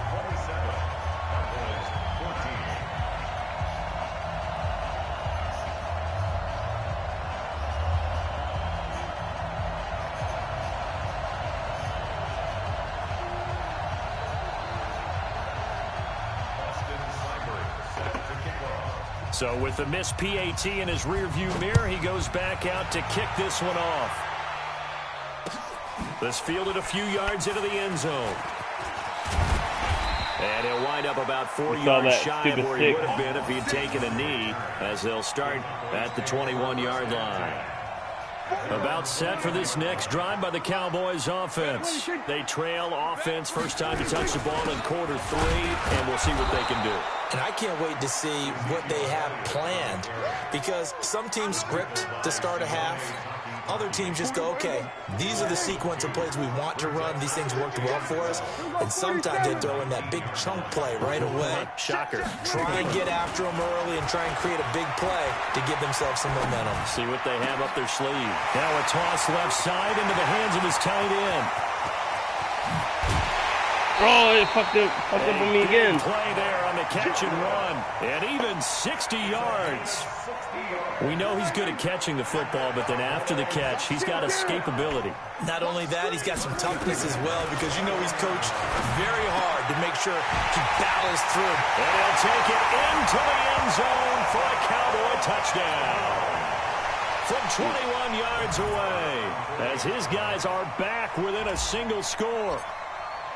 So with the missed PAT in his rearview mirror, he goes back out to kick this one off. This fielded a few yards into the end zone. And he'll wind up about 4 yards shy of where he would have been if he had taken a knee, as they'll start at the 21-yard line. About set for this next drive by the Cowboys offense. They trail offense first time to touch the ball in quarter 3, and we'll see what they can do. And I can't wait to see what they have planned, because some teams script to start a half. Other teams just go, okay, these are the sequence of plays we want to run. These things worked well for us. And sometimes they throw in that big chunk play right away. Shocker. Try and get after them early and try and create a big play to give themselves some momentum. See what they have up their sleeve. Now a toss left side into the hands of his tight end. Oh, it fucked up on me again. Play there on the catch and run. And even 60 yards. We know he's good at catching the football, but then after the catch, he's got escapability. Not only that, he's got some toughness as well, because you know he's coached very hard to make sure he battles through. And he'll take it into the end zone for a Cowboy touchdown. From 21 yards away, as his guys are back within a single score.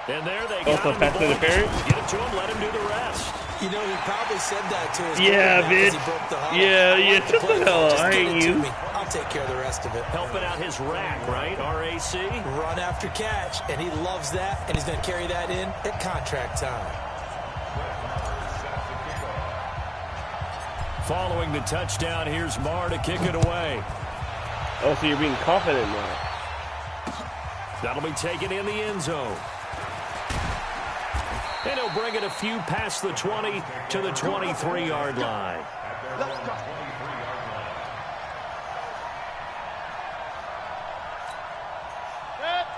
And there they got him. Pass interference? Get it to him, let him do the rest. You know, he probably said that to his bitch. He broke the huddle. Yeah, shut the hell up. I hate you. I'll take care of the rest of it. Helping out his rack, right? RAC. Run after catch, and he loves that, and he's going to carry that in at contract time. Following the touchdown, here's Marr to kick it away. Oh, so you're being confident now. That'll be taken in the end zone. And he'll bring it a few past the 20 to the 23-yard line.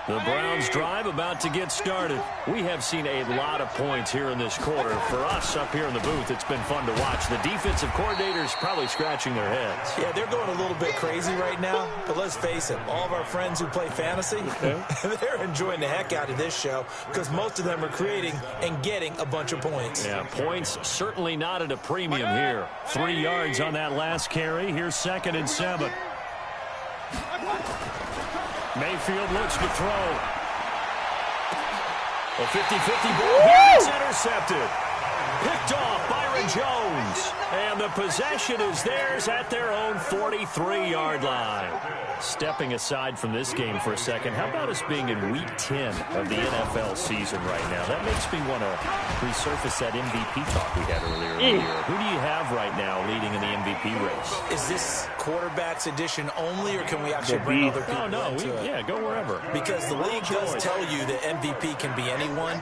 The Browns drive about to get started. We have seen a lot of points here in this quarter. For us up here in the booth, it's been fun to watch. The defensive coordinators probably scratching their heads. Yeah, they're going a little bit crazy right now. But let's face it, all of our friends who play fantasy, they're enjoying the heck out of this show, because most of them are creating and getting a bunch of points. Yeah, points certainly not at a premium here. 3 yards on that last carry. Here's 2nd and 7. Mayfield looks to throw. A 50-50 ball here. It's intercepted. Picked off Byron Jones. And the possession is theirs at their own 43-yard line. Stepping aside from this game for a second, how about us being in week 10 of the NFL season right now? That makes me want to resurface that MVP talk we had earlier in the year. Who do you have right now leading in the MVP race? Is this quarterbacks edition only, or can we actually bring other people into it? Yeah, go wherever. Because the league does tell you that MVP can be anyone.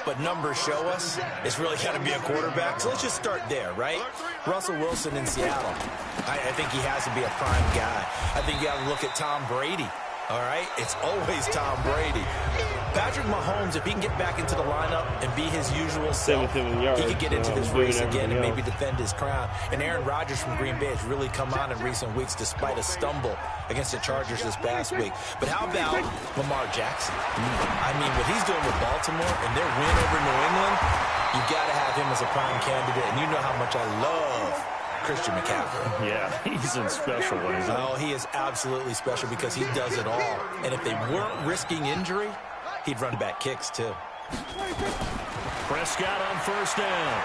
but numbers show us it's really got to be a quarterback. So let's just start there, right? Russell Wilson in Seattle. I think he has to be a prime guy. I think you have to look at Tom Brady. All right? It's always Tom Brady. Patrick Mahomes, if he can get back into the lineup and be his usual self, he could get into this race again and maybe defend his crown. And Aaron Rodgers from Green Bay has really come on in recent weeks despite a stumble against the Chargers this past week. But how about Lamar Jackson? I mean, what he's doing with Baltimore and their win over New England, you've got to have him as a prime candidate. And you know how much I love Christian McCaffrey. Yeah, he's in special ones. Oh, he is absolutely special because he does it all. And if they weren't risking injury, he'd run back kicks, too. Prescott on first down.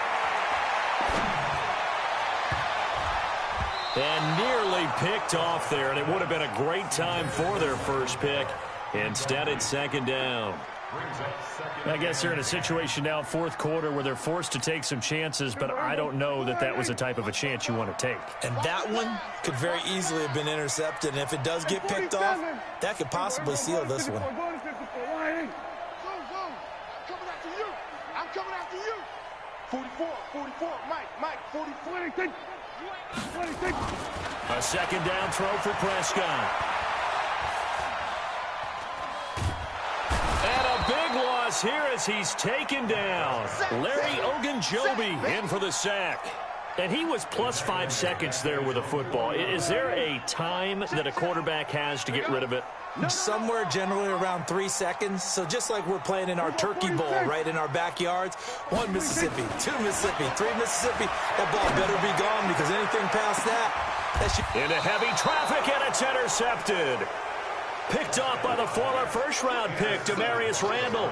And nearly picked off there, and it would have been a great time for their first pick. Instead, it's second down. I guess they're in a situation now, fourth quarter, where they're forced to take some chances, but I don't know that that was the type of a chance you want to take. And that one could very easily have been intercepted, and if it does get picked off, that could possibly seal this one. I'm coming after you. 44, Mike, 44. A second down throw for Prescott. And a big loss here as he's taken down. Larry Ogunjobi in for the sack. And he was plus 5 seconds there with a football. Is there a time that a quarterback has to get rid of it? Somewhere generally around 3 seconds. So just like we're playing in our turkey bowl, right, in our backyards, 1 Mississippi, 2 Mississippi, 3 Mississippi, that ball better be gone because anything past that should... Into heavy traffic, and it's intercepted. Picked off by the former first-round pick, Demarius Randall.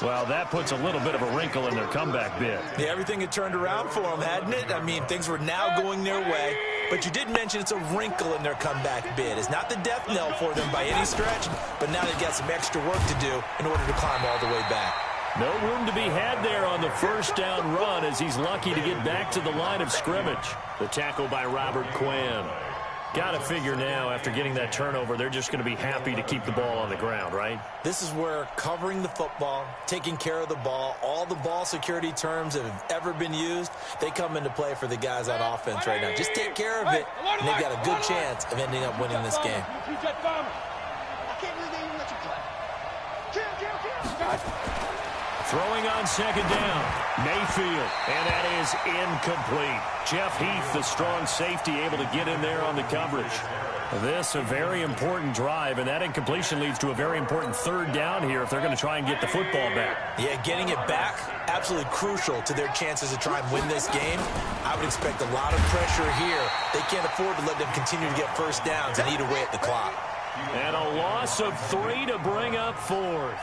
Well, that puts a little bit of a wrinkle in their comeback bid. Yeah, everything had turned around for them, hadn't it? I mean, things were now going their way. But you did mention it's a wrinkle in their comeback bid. It's not the death knell for them by any stretch, but now they've got some extra work to do in order to climb all the way back. No room to be had there on the first down run as he's lucky to get back to the line of scrimmage. The tackle by Robert Quinn. Got to figure now, after getting that turnover, they're just going to be happy to keep the ball on the ground, right? This is where covering the football, taking care of the ball, all the ball security terms that have ever been used, they come into play for the guys on offense right now. Just take care of it, and they've got a good chance of ending up winning this game. I can't believe they even let you play. Kill. Throwing on second down, Mayfield, and that is incomplete. Jeff Heath, the strong safety, able to get in there on the coverage. This a very important drive, and that incompletion leads to a very important third down here if they're going to try and get the football back. Yeah, getting it back, absolutely crucial to their chances to try and win this game. I would expect a lot of pressure here. They can't afford to let them continue to get first downs and eat away at the clock. And a loss of 3 to bring up fourth.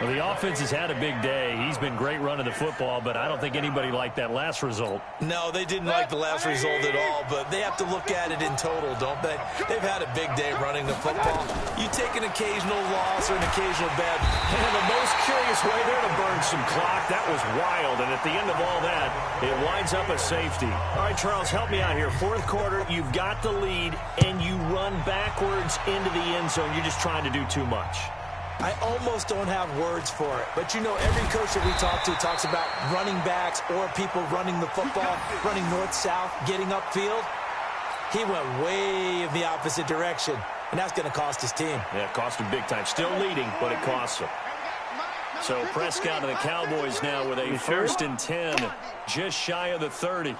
Well, the offense has had a big day. He's been great running the football, but I don't think anybody liked that last result. No, they didn't like the last result at all, but they have to look at it in total, don't they? They've had a big day running the football. You take an occasional loss or an occasional bad. And the most curious way there to burn some clock. That was wild, and at the end of all that, it winds up a safety. All right, Charles, help me out here. Fourth quarter, you've got the lead, and you run backwards into the end zone. You're just trying to do too much. I almost don't have words for it. But, you know, every coach that we talk to talks about running backs or people running the football, running north-south, getting upfield. He went way in the opposite direction, and that's going to cost his team. Yeah, it cost him big time. Still leading, but it costs him. So Prescott and the Cowboys now with a first and 10, just shy of the 30.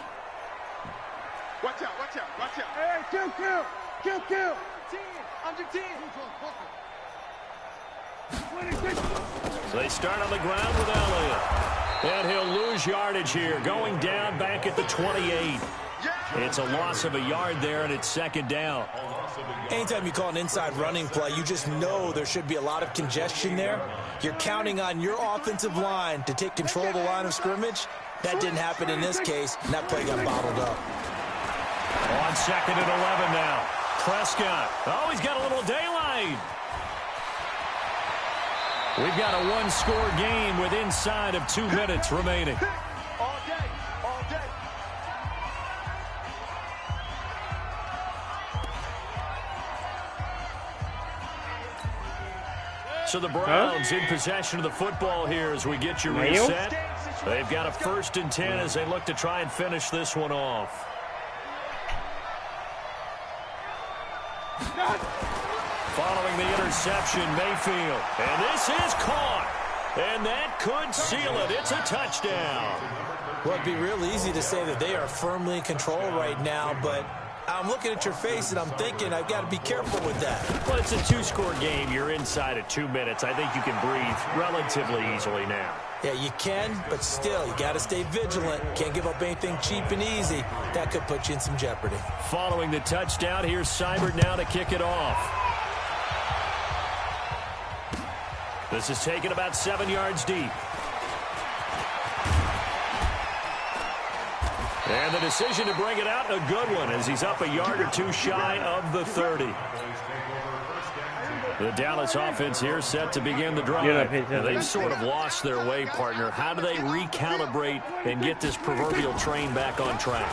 Watch out. Hey, kill. 10, under 10. So they start on the ground with Elliott. And he'll lose yardage here, going down back at the 28. It's a loss of a yard there, and it's second down. Anytime you call an inside running play, you just know there should be a lot of congestion there. You're counting on your offensive line to take control of the line of scrimmage. That didn't happen in this case, and that play got bottled up. On second and 11 now. Prescott. Oh, he's got a little daylight. We've got a one-score game with inside of 2 minutes remaining. All day. So the Browns in possession of the football here as we get you reset. They've got a 1st and 10 as they look to try and finish this one off. Following the interception, Mayfield. And this is caught. And that could seal it. It's a touchdown. Well, it'd be real easy to say that they are firmly in control right now, but I'm looking at your face and I'm thinking I've got to be careful with that. Well, it's a 2-score game. You're inside of 2 minutes. I think you can breathe relatively easily now. Yeah, you can, but still, you got to stay vigilant. Can't give up anything cheap and easy. That could put you in some jeopardy. Following the touchdown, here's Seibert now to kick it off. This is taken about 7 yards deep. And the decision to bring it out, a good one, as he's up a yard or two shy of the 30. The Dallas offense here set to begin the drive. They've sort of lost their way, partner. How do they recalibrate and get this proverbial train back on track?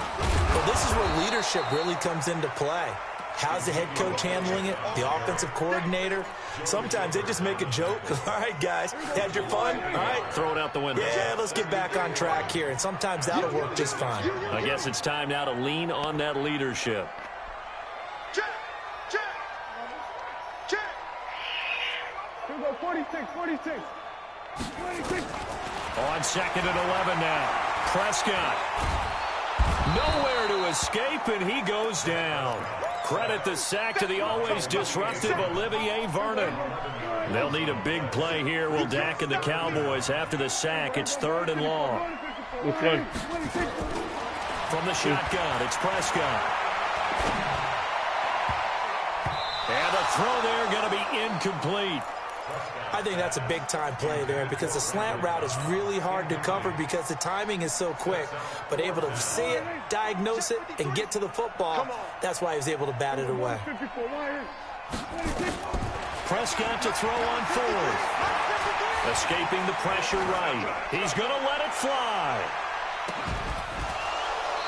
Well, this is where leadership really comes into play. How's the head coach handling it? The offensive coordinator? Sometimes they just make a joke. All right, guys, had your fun? All right. Throw it out the window. Yeah, let's get back on track here. And sometimes that'll work just fine. I guess it's time now to lean on that leadership. Check. Check. Check. Here we go, 46. On 2nd and 11 now. Prescott. Nowhere to escape, and he goes down. Credit the sack to the always disruptive Olivier Vernon. They'll need a big play here, will Dak and the Cowboys. After the sack, it's 3rd and long. Okay. From the shotgun, it's Prescott. And the throw there going to be incomplete. I think that's a big-time play there because the slant route is really hard to cover because the timing is so quick. But able to see it, diagnose it, and get to the football, that's why he was able to bat it away. Prescott to throw on 4th. Escaping the pressure right. He's going to let it fly.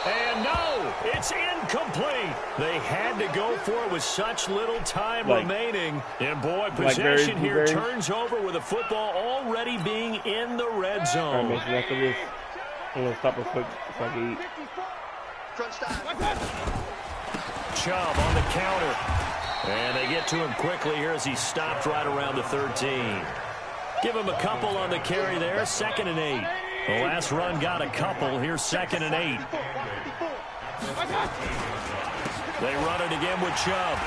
And no, it's incomplete. They had to go for it with such little time remaining. And boy, possession here turns over with the football already being in the red zone. All right, Mason, after this, I'm going to stop real quick so I can eat. Chubb on the counter. And they get to him quickly here as he stopped right around the 13. Give him a couple on the carry there, 2nd and 8. The last run got a couple. Here's 2nd and 8. They run it again with Chubb.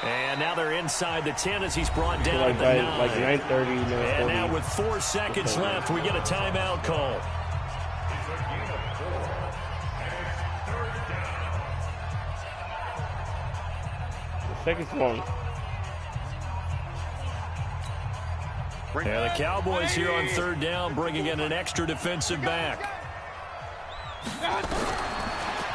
And now they're inside the 10 as he's brought down like at the 9. Like 9:30. And now with 4 seconds left, we get a timeout call. Second long. And the Cowboys here on 3rd down, bringing in an extra defensive back.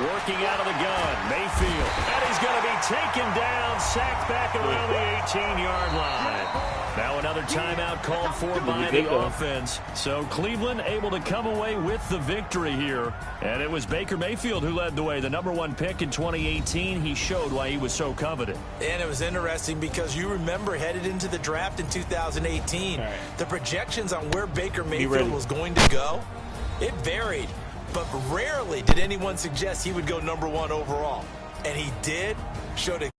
Working out of the gun, Mayfield. And he's going to be taken down, sacked back around the 18-yard line. Now another timeout called for by the offense. So Cleveland able to come away with the victory here. And it was Baker Mayfield who led the way. The #1 pick in 2018. He showed why he was so coveted. And it was interesting because you remember headed into the draft in 2018, the projections on where Baker Mayfield was going to go, it varied. But rarely did anyone suggest he would go #1 overall. And he did, showed a